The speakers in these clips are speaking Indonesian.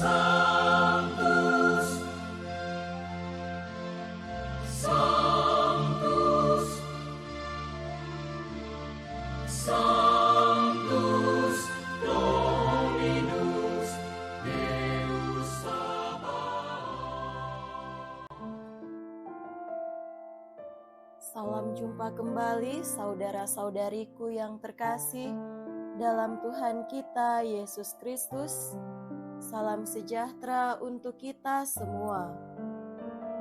Sanctus, Sanctus, Sanctus Dominus Deus Sabaoth. Salam jumpa kembali saudara-saudariku yang terkasih dalam Tuhan kita Yesus Kristus. Salam sejahtera untuk kita semua.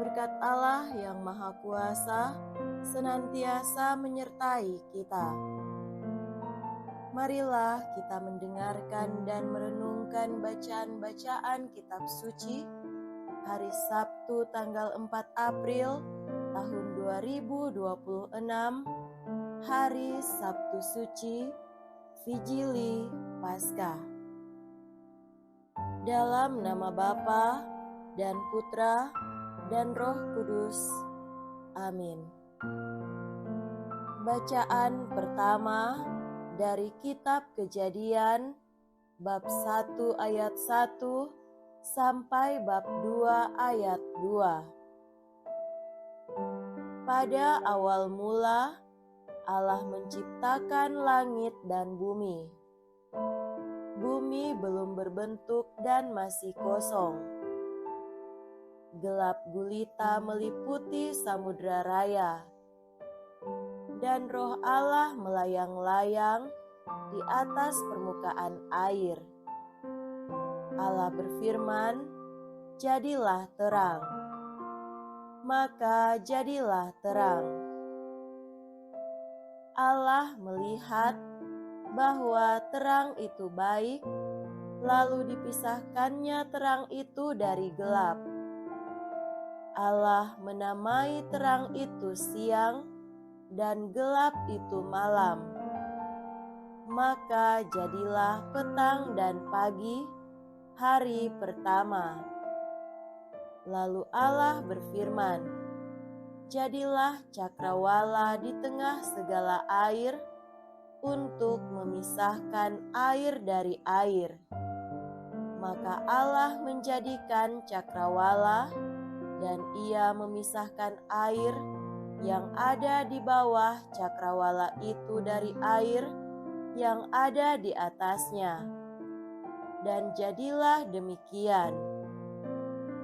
Berkat Allah yang Maha Kuasa senantiasa menyertai kita. Marilah kita mendengarkan dan merenungkan bacaan-bacaan kitab suci hari Sabtu tanggal 4 April tahun 2026, hari Sabtu Suci, Vigili Paskah. Dalam nama Bapa dan Putra dan Roh Kudus. Amin. Bacaan pertama dari kitab Kejadian bab 1 ayat 1 sampai bab 2 ayat 2. Pada awal mula, Allah menciptakan langit dan bumi. Bumi belum berbentuk dan masih kosong. Gelap gulita meliputi samudra raya, dan Roh Allah melayang-layang di atas permukaan air. Allah berfirman, "Jadilah terang." Maka jadilah terang. Allah melihat bahwa terang itu baik, lalu dipisahkannya terang itu dari gelap. Allah menamai terang itu siang dan gelap itu malam. Maka jadilah petang dan pagi, hari pertama. Lalu Allah berfirman, "Jadilah cakrawala di tengah segala air untuk memisahkan air dari air." Maka Allah menjadikan cakrawala, dan Ia memisahkan air yang ada di bawah cakrawala itu dari air yang ada di atasnya. Dan jadilah demikian.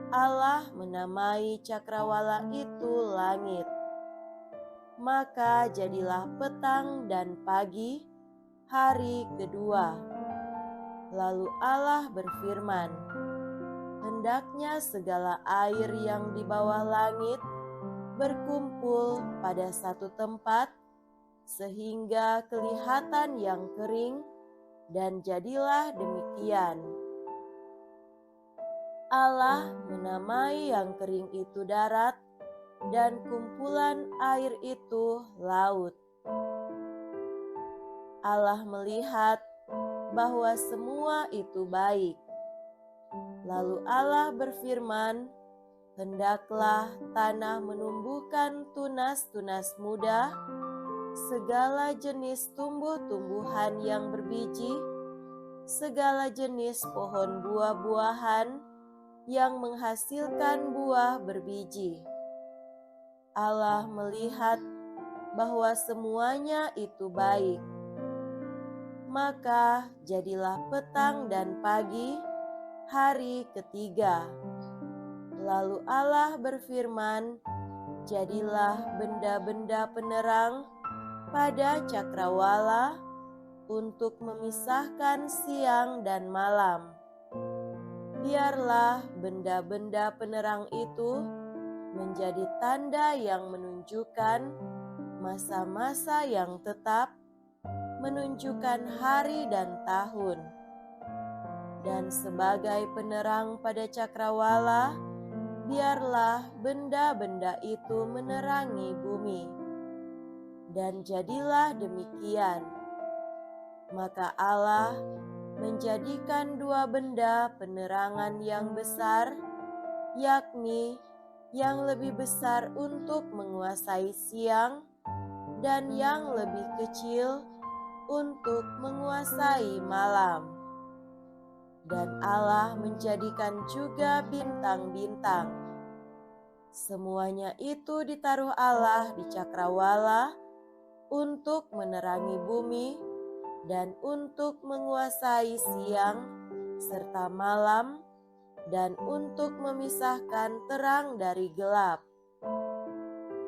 Allah menamai cakrawala itu langit. Maka jadilah petang dan pagi, hari kedua. Lalu Allah berfirman, "Hendaknya segala air yang di bawah langit berkumpul pada satu tempat, sehingga kelihatan yang kering, dan jadilah demikian." Allah menamai yang kering itu darat, dan kumpulan air itu laut. Allah melihat bahwa semua itu baik. Lalu Allah berfirman, "Hendaklah tanah menumbuhkan tunas-tunas muda, segala jenis tumbuh-tumbuhan yang berbiji, segala jenis pohon buah-buahan yang menghasilkan buah berbiji." Allah melihat bahwa semuanya itu baik. Maka jadilah petang dan pagi, hari ketiga. Lalu Allah berfirman, "Jadilah benda-benda penerang pada cakrawala untuk memisahkan siang dan malam. Biarlah benda-benda penerang itu menjadi tanda yang menunjukkan masa-masa yang tetap, menunjukkan hari dan tahun. Dan sebagai penerang pada cakrawala, biarlah benda-benda itu menerangi bumi." Dan jadilah demikian. Maka Allah menjadikan dua benda penerangan yang besar, yakni yang lebih besar untuk menguasai siang dan yang lebih kecil untuk menguasai malam. dan Allah menjadikan juga bintang-bintang. Semuanya itu ditaruh Allah di cakrawala untuk menerangi bumi dan untuk menguasai siang serta malam dan untuk memisahkan terang dari gelap.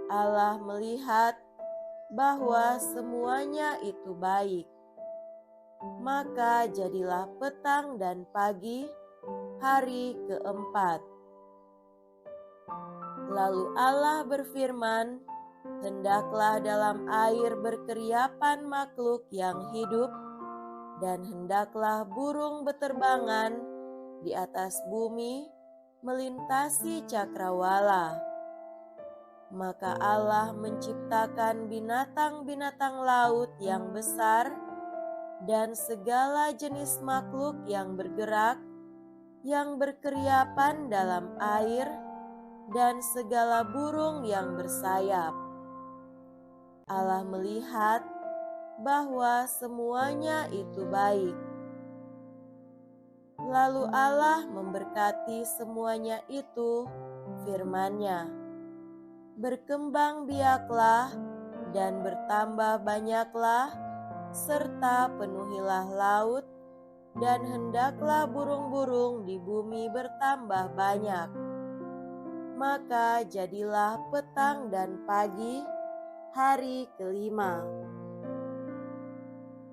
Allah melihat bahwa semuanya itu baik. Maka jadilah petang dan pagi, hari keempat. Lalu Allah berfirman, hendaklah dalam air berkeriapan makhluk yang hidup, dan hendaklah burung beterbangan di atas bumi melintasi cakrawala. Maka Allah menciptakan binatang-binatang laut yang besar dan segala jenis makhluk yang bergerak, yang berkeriapan dalam air, dan segala burung yang bersayap. Allah melihat bahwa semuanya itu baik. Lalu Allah memberkati semuanya itu, firman-Nya, berkembang biaklah dan bertambah banyaklah, serta penuhilah laut, dan hendaklah burung-burung di bumi bertambah banyak. Maka jadilah petang dan pagi, hari kelima.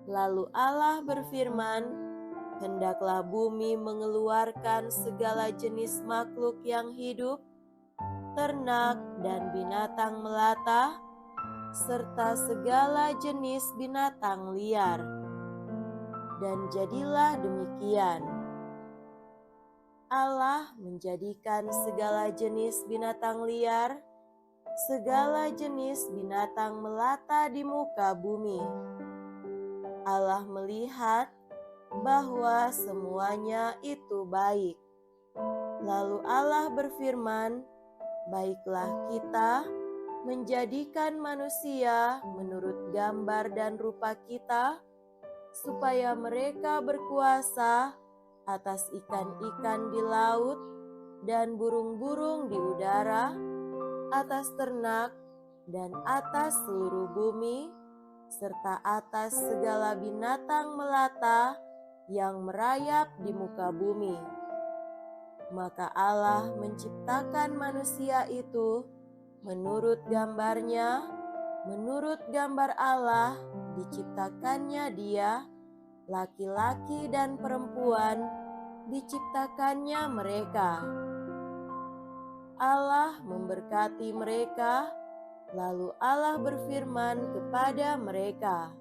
Lalu Allah berfirman, hendaklah bumi mengeluarkan segala jenis makhluk yang hidup, ternak dan binatang melata, serta segala jenis binatang liar. Dan jadilah demikian. Allah menjadikan segala jenis binatang liar, segala jenis binatang melata di muka bumi. Allah melihat bahwa semuanya itu baik. Lalu Allah berfirman, baiklah kita menjadikan manusia menurut gambar dan rupa kita, supaya mereka berkuasa atas ikan-ikan di laut dan burung-burung di udara, atas ternak dan atas seluruh bumi, serta atas segala binatang melata yang merayap di muka bumi. Maka Allah menciptakan manusia itu menurut gambarnya, menurut gambar Allah diciptakannya dia, laki-laki dan perempuan diciptakannya mereka. Allah memberkati mereka, lalu Allah berfirman kepada mereka,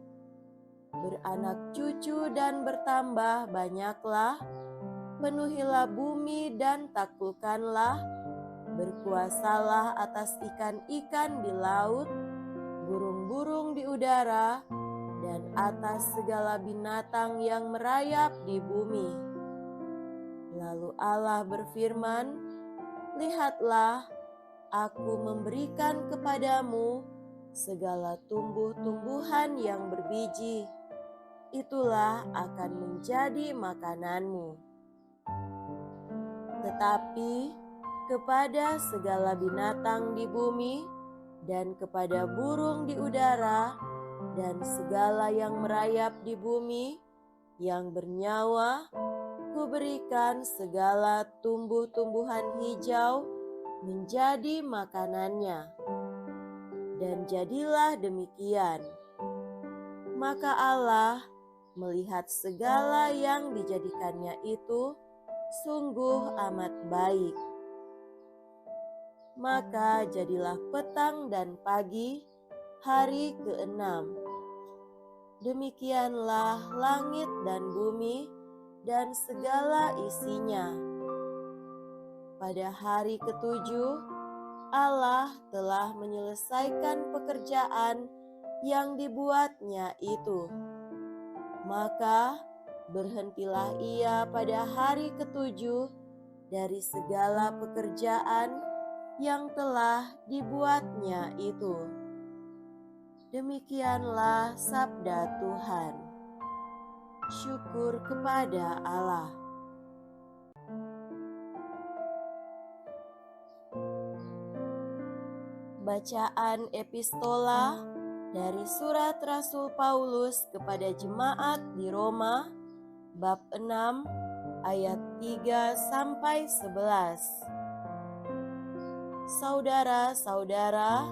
beranak cucu dan bertambah banyaklah, penuhilah bumi dan taklukkanlah, berkuasalah atas ikan-ikan di laut, burung-burung di udara, dan atas segala binatang yang merayap di bumi. Lalu Allah berfirman, lihatlah, aku memberikan kepadamu segala tumbuh-tumbuhan yang berbiji, itulah akan menjadi makananmu. Tetapi kepada segala binatang di bumi, dan kepada burung di udara, dan segala yang merayap di bumi, yang bernyawa, kuberikan segala tumbuh-tumbuhan hijau menjadi makanannya. Dan jadilah demikian. Maka Allah melihat segala yang dijadikannya itu sungguh amat baik. Maka jadilah petang dan pagi, hari keenam. Demikianlah langit dan bumi dan segala isinya. Pada hari ketujuh, Allah telah menyelesaikan pekerjaan yang dibuatnya itu. Maka berhentilah ia pada hari ketujuh dari segala pekerjaan yang telah dibuatnya itu. Demikianlah sabda Tuhan. Syukur kepada Allah. Bacaan epistola dari surat Rasul Paulus kepada jemaat di Roma, bab 6 ayat 3 sampai 11. Saudara-saudara,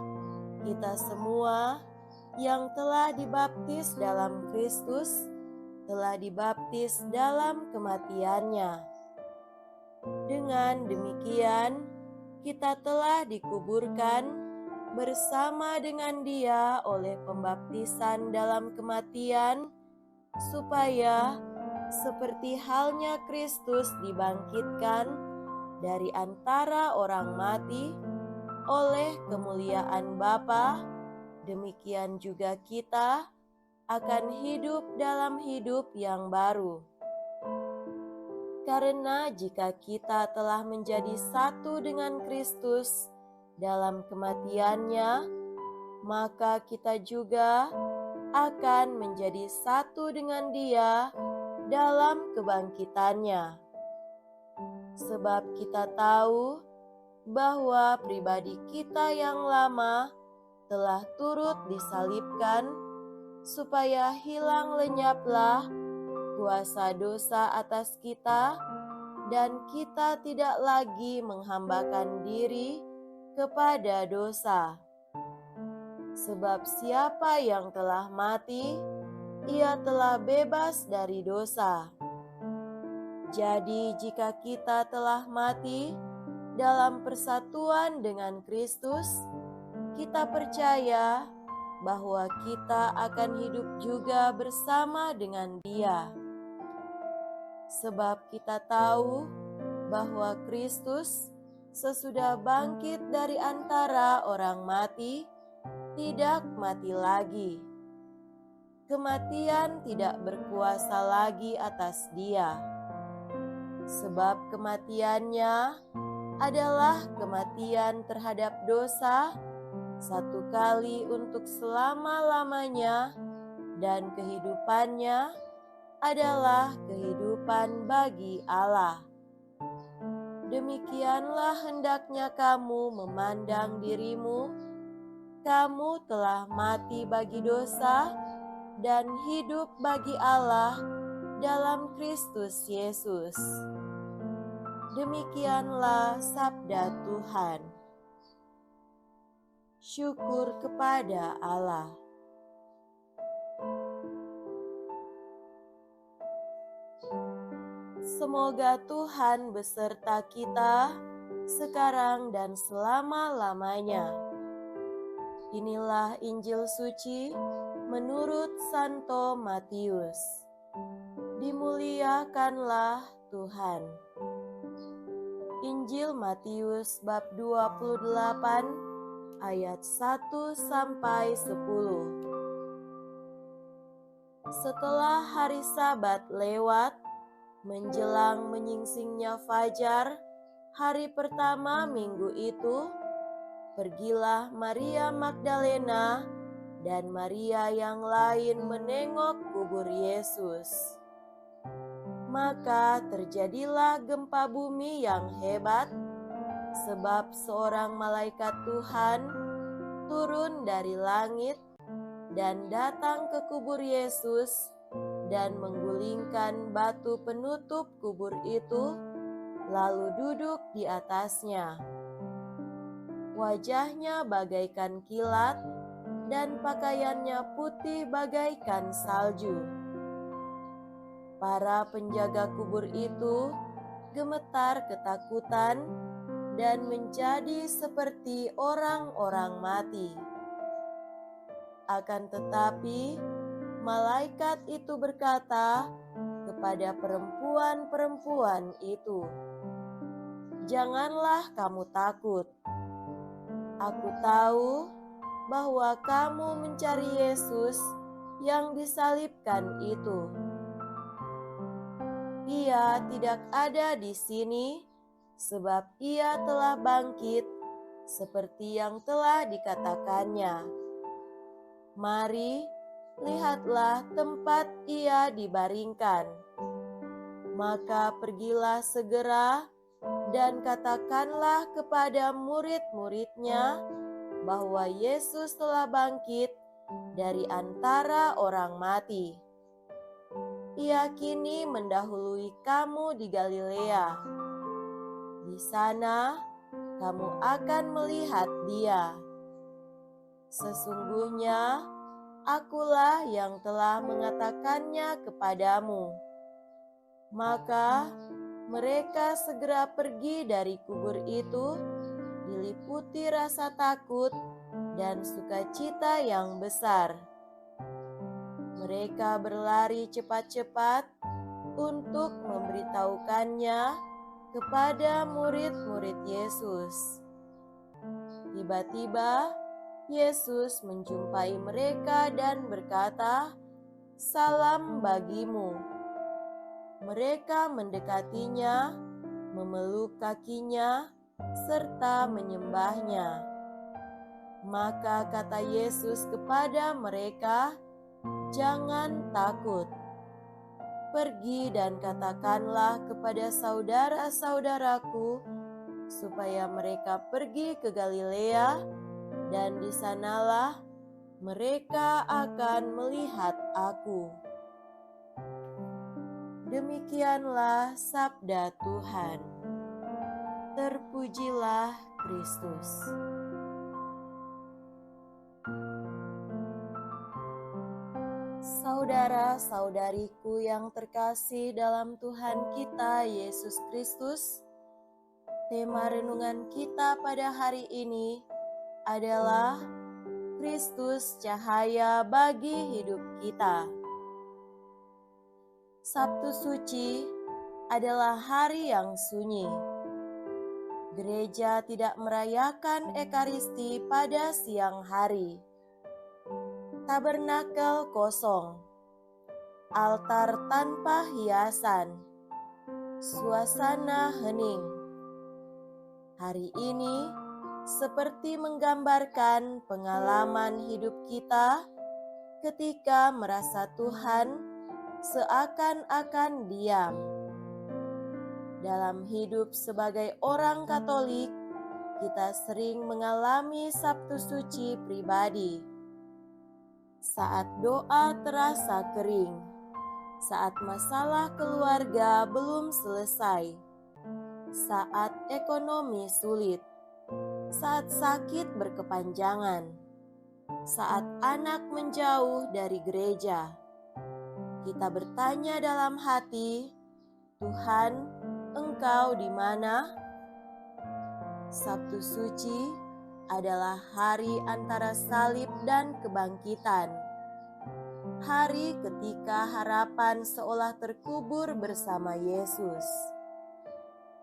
kita semua yang telah dibaptis dalam Kristus telah dibaptis dalam kematiannya. Dengan demikian, kita telah dikuburkan bersama dengan Dia oleh pembaptisan dalam kematian, supaya seperti halnya Kristus dibangkitkan dari antara orang mati oleh kemuliaan Bapa, demikian juga kita akan hidup dalam hidup yang baru. Karena jika kita telah menjadi satu dengan Kristus dalam kematiannya, maka kita juga akan menjadi satu dengan Dia dalam kebangkitannya. Sebab kita tahu bahwa pribadi kita yang lama telah turut disalibkan, supaya hilang lenyaplah kuasa dosa atas kita, dan kita tidak lagi menghambakan diri kepada dosa. Sebab siapa yang telah mati, ia telah bebas dari dosa. Jadi jika kita telah mati dalam persatuan dengan Kristus, kita percaya bahwa kita akan hidup juga bersama dengan Dia. Sebab kita tahu bahwa Kristus sesudah bangkit dari antara orang mati, tidak mati lagi. Kematian tidak berkuasa lagi atas Dia. Sebab kematiannya adalah kematian terhadap dosa, satu kali untuk selama-lamanya, dan kehidupannya adalah kehidupan bagi Allah. Demikianlah hendaknya kamu memandang dirimu. Kamu telah mati bagi dosa dan hidup bagi Allah dalam Kristus Yesus. Demikianlah sabda Tuhan. Syukur kepada Allah. Semoga Tuhan beserta kita sekarang dan selama-lamanya. Inilah Injil suci menurut Santo Matius. Dimuliakanlah Tuhan. Injil Matius bab 28 ayat 1 sampai 10. Setelah hari Sabat lewat, menjelang menyingsingnya fajar, hari pertama minggu itu, pergilah Maria Magdalena dan Maria yang lain menengok kubur Yesus. Maka terjadilah gempa bumi yang hebat, sebab seorang malaikat Tuhan turun dari langit dan datang ke kubur Yesus dan menggulingkan batu penutup kubur itu, lalu duduk di atasnya. Wajahnya bagaikan kilat dan pakaiannya putih bagaikan salju. Para penjaga kubur itu gemetar ketakutan dan menjadi seperti orang-orang mati. Akan tetapi, malaikat itu berkata kepada perempuan-perempuan itu, "Janganlah kamu takut. Aku tahu bahwa kamu mencari Yesus yang disalibkan itu. Ia tidak ada di sini, sebab Ia telah bangkit seperti yang telah dikatakannya. Mari, lihatlah tempat Ia dibaringkan. Maka pergilah segera dan katakanlah kepada murid-muridnya bahwa Yesus telah bangkit dari antara orang mati. Ia kini mendahului kamu di Galilea. Di sana kamu akan melihat Dia. Sesungguhnya akulah yang telah mengatakannya kepadamu." Maka mereka segera pergi dari kubur itu, diliputi rasa takut dan sukacita yang besar. Mereka berlari cepat-cepat untuk memberitahukannya kepada murid-murid Yesus. Tiba-tiba Yesus menjumpai mereka dan berkata, "Salam bagimu." Mereka mendekatinya, memeluk kakinya, serta menyembahnya. Maka kata Yesus kepada mereka, "Jangan takut. Pergi dan katakanlah kepada saudara-saudaraku supaya mereka pergi ke Galilea, dan di sanalah mereka akan melihat Aku." Demikianlah sabda Tuhan. Terpujilah Kristus. Saudara-saudariku yang terkasih dalam Tuhan kita Yesus Kristus, tema renungan kita pada hari ini adalah Kristus cahaya bagi hidup kita. Sabtu Suci adalah hari yang sunyi. Gereja tidak merayakan Ekaristi pada siang hari. Tabernakel kosong, altar tanpa hiasan, suasana hening. Hari ini seperti menggambarkan pengalaman hidup kita ketika merasa Tuhan seakan-akan diam. Dalam hidup sebagai orang Katolik, kita sering mengalami Sabtu Suci pribadi. Saat doa terasa kering, saat masalah keluarga belum selesai, saat ekonomi sulit, saat sakit berkepanjangan, saat anak menjauh dari gereja. Kita bertanya dalam hati, "Tuhan, Engkau di mana?" Sabtu Suci adalah hari antara salib dan kebangkitan. Hari ketika harapan seolah terkubur bersama Yesus.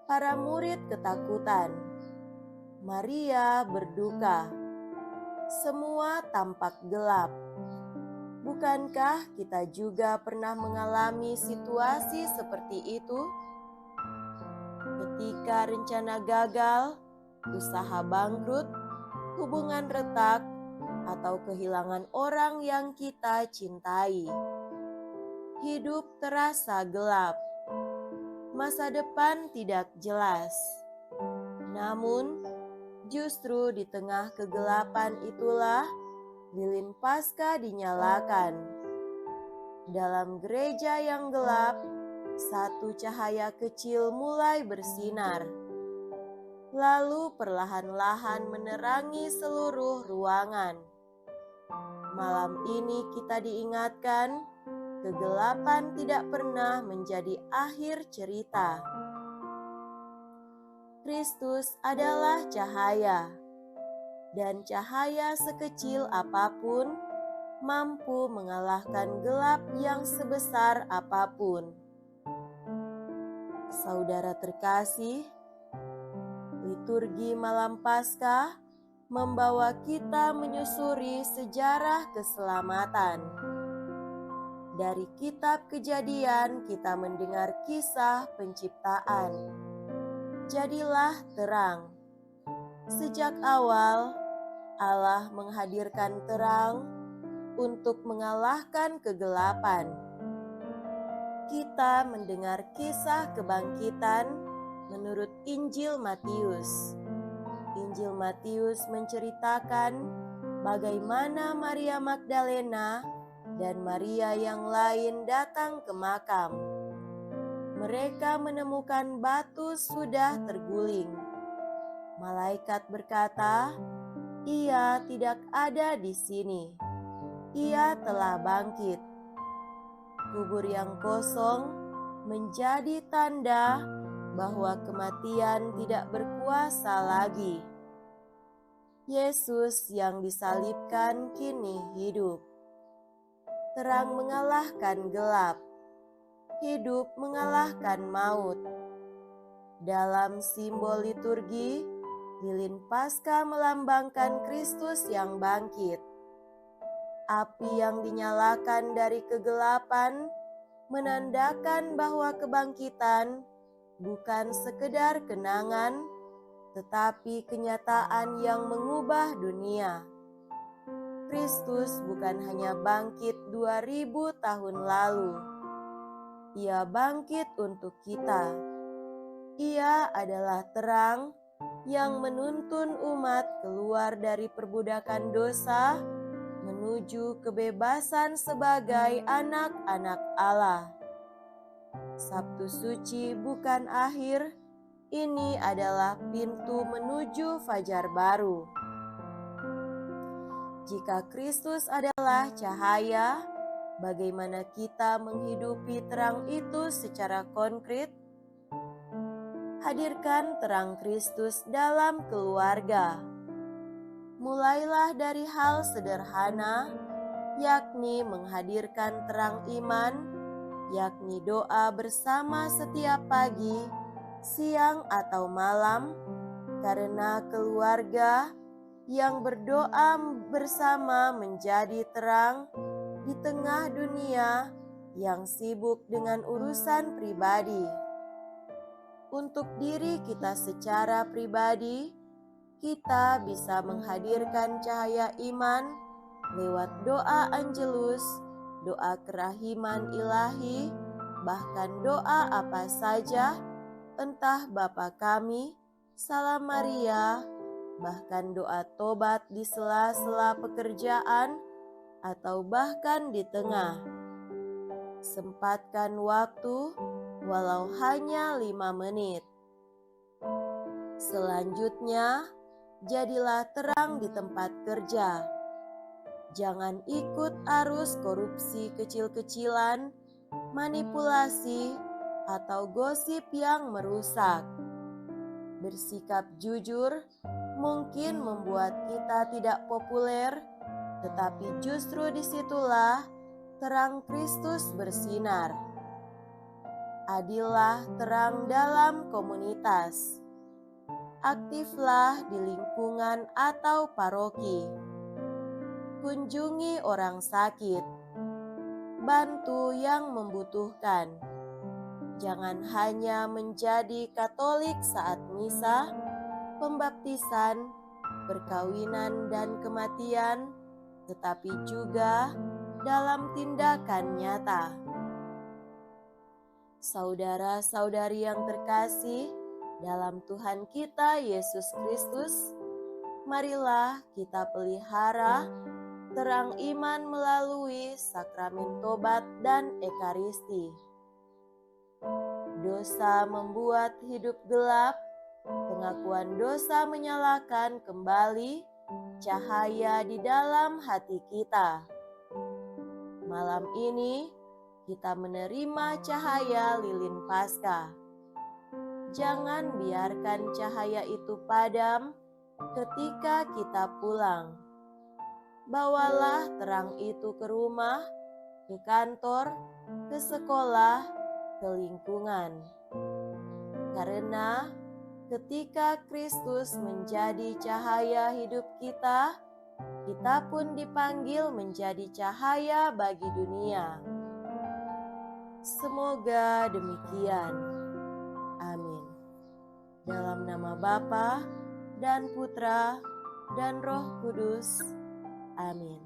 Para murid ketakutan. Maria berduka. Semua tampak gelap. Bukankah kita juga pernah mengalami situasi seperti itu? Ketika rencana gagal, usaha bangkrut, hubungan retak, atau kehilangan orang yang kita cintai. Hidup terasa gelap. Masa depan tidak jelas. Namun, justru di tengah kegelapan itulah lilin Paskah dinyalakan. Dalam gereja yang gelap, satu cahaya kecil mulai bersinar. Lalu perlahan-lahan menerangi seluruh ruangan. Malam ini kita diingatkan, kegelapan tidak pernah menjadi akhir cerita. Kristus adalah cahaya. Dan cahaya sekecil apapun mampu mengalahkan gelap yang sebesar apapun. Saudara terkasih, liturgi malam Paskah membawa kita menyusuri sejarah keselamatan. Dari kitab Kejadian kita mendengar kisah penciptaan. Jadilah terang. Sejak awal, Allah menghadirkan terang untuk mengalahkan kegelapan. Kita mendengar kisah kebangkitan menurut Injil Matius. Injil Matius menceritakan bagaimana Maria Magdalena dan Maria yang lain datang ke makam. Mereka menemukan batu sudah terguling. Malaikat berkata, "Ia tidak ada di sini. Ia telah bangkit." Kubur yang kosong menjadi tanda bahwa kematian tidak berkuasa lagi. Yesus yang disalibkan kini hidup. Terang mengalahkan gelap, hidup mengalahkan maut. Dalam simbol liturgi, lilin Paskah melambangkan Kristus yang bangkit. Api yang dinyalakan dari kegelapan menandakan bahwa kebangkitan bukan sekedar kenangan, tetapi kenyataan yang mengubah dunia. Kristus bukan hanya bangkit 2000 tahun lalu. Ia bangkit untuk kita. Ia adalah terang yang menuntun umat keluar dari perbudakan dosa menuju kebebasan sebagai anak-anak Allah. Sabtu suci bukan akhir, ini adalah pintu menuju fajar baru. Jika Kristus adalah cahaya, bagaimana kita menghidupi terang itu secara konkret? Hadirkan terang Kristus dalam keluarga. Mulailah dari hal sederhana, yakni menghadirkan terang iman, yakni doa bersama setiap pagi, siang atau malam, karena keluarga yang berdoa bersama menjadi terang di tengah dunia yang sibuk dengan urusan pribadi. Untuk diri kita secara pribadi, kita bisa menghadirkan cahaya iman lewat doa Angelus, doa kerahiman ilahi, bahkan doa apa saja, entah Bapa kami, Salam Maria, bahkan doa tobat di sela-sela pekerjaan, atau bahkan di tengah. Sempatkan waktu, walau hanya 5 menit. Selanjutnya, jadilah terang di tempat kerja. Jangan ikut arus korupsi kecil-kecilan, manipulasi, atau gosip yang merusak. Bersikap jujur mungkin membuat kita tidak populer, tetapi justru disitulah terang Kristus bersinar. Adillah terang dalam komunitas. Aktiflah di lingkungan atau paroki. Kunjungi orang sakit. Bantu yang membutuhkan. Jangan hanya menjadi Katolik saat misa, pembaptisan, perkawinan, dan kematian, tetapi juga dalam tindakan nyata. Saudara-saudari yang terkasih, dalam Tuhan kita Yesus Kristus, marilah kita pelihara terang iman melalui sakramen tobat dan ekaristi. Dosa membuat hidup gelap, pengakuan dosa menyalakan kembali cahaya di dalam hati kita. Malam ini kita menerima cahaya lilin Paskah. Jangan biarkan cahaya itu padam ketika kita pulang. Bawalah terang itu ke rumah, ke kantor, ke sekolah, ke lingkungan. Karena ketika Kristus menjadi cahaya hidup kita, kita pun dipanggil menjadi cahaya bagi dunia. Semoga demikian. Amin. Dalam nama Bapa dan Putra dan Roh Kudus. Amin.